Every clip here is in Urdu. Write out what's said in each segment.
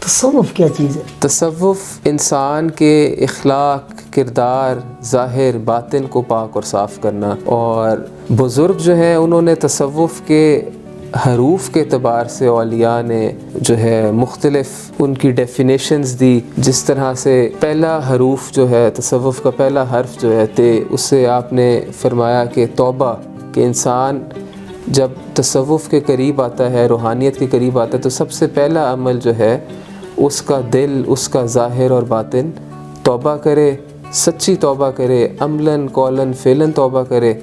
تصوف کیا چیز ہے؟ تصوف انسان کے اخلاق، کردار، ظاہر، باطن کو پاک اور صاف کرنا. اور بزرگ جو ہیں انہوں نے تصوف کے حروف کے اعتبار سے اولیاء نے جو ہے مختلف ان کی ڈیفینیشنز دی. جس طرح سے پہلا حروف جو ہے تصوف کا پہلا حرف جو ہے تے، اس سے آپ نے فرمایا کہ توبہ، کہ انسان جب تصوف کے قریب آتا ہے، روحانیت کے قریب آتا ہے، تو سب سے پہلا عمل جو ہے اس کا دل، اس کا ظاہر اور باطن توبہ کرے، سچی توبہ کرے، عملاً قولاً فعلاً توبہ کرے.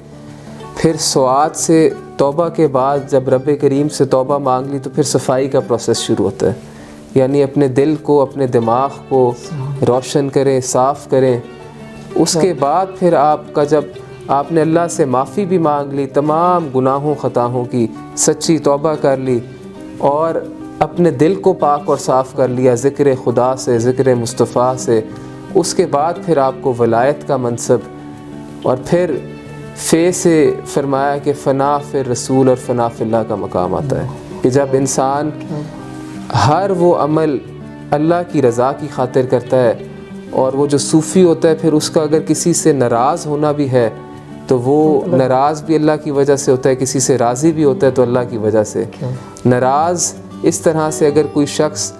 پھر سوات سے توبہ کے بعد جب رب کریم سے توبہ مانگ لی تو پھر صفائی کا پروسیس شروع ہوتا ہے. یعنی اپنے دل کو، اپنے دماغ کو روشن کریں، صاف کریں. اس کے بعد پھر آپ کا جب آپ نے اللہ سے معافی بھی مانگ لی، تمام گناہوں خطاؤں کی سچی توبہ کر لی اور اپنے دل کو پاک اور صاف کر لیا ذکر خدا سے، ذکر مصطفیٰ سے، اس کے بعد پھر آپ کو ولایت کا منصب اور پھر سے فرمایا کہ فنا فی رسول اور فنا فی اللہ کا مقام آتا ہے. کہ جب انسان ہر وہ عمل اللہ کی رضا کی خاطر کرتا ہے، اور وہ جو صوفی ہوتا ہے پھر اس کا اگر کسی سے ناراض ہونا بھی ہے تو وہ ناراض بھی اللہ کی وجہ سے ہوتا ہے، کسی سے راضی بھی ہوتا ہے تو اللہ کی وجہ سے. ناراض اس طرح سے اگر کوئی شخص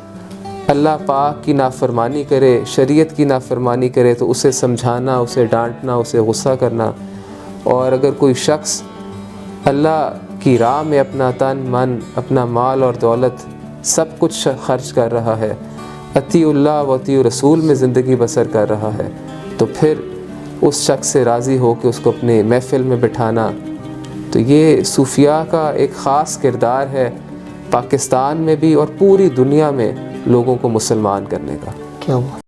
اللہ پاک کی نافرمانی کرے، شریعت کی نافرمانی کرے تو اسے سمجھانا، اسے ڈانٹنا، اسے غصہ کرنا. اور اگر کوئی شخص اللہ کی راہ میں اپنا تن من، اپنا مال اور دولت سب کچھ خرچ کر رہا ہے، اطیع اللہ و اطیع رسول میں زندگی بسر کر رہا ہے، تو پھر اس شخص سے راضی ہو کے اس کو اپنے محفل میں بٹھانا. تو یہ صوفیاء کا ایک خاص کردار ہے پاکستان میں بھی اور پوری دنیا میں لوگوں کو مسلمان کرنے کا. کیا ہوا؟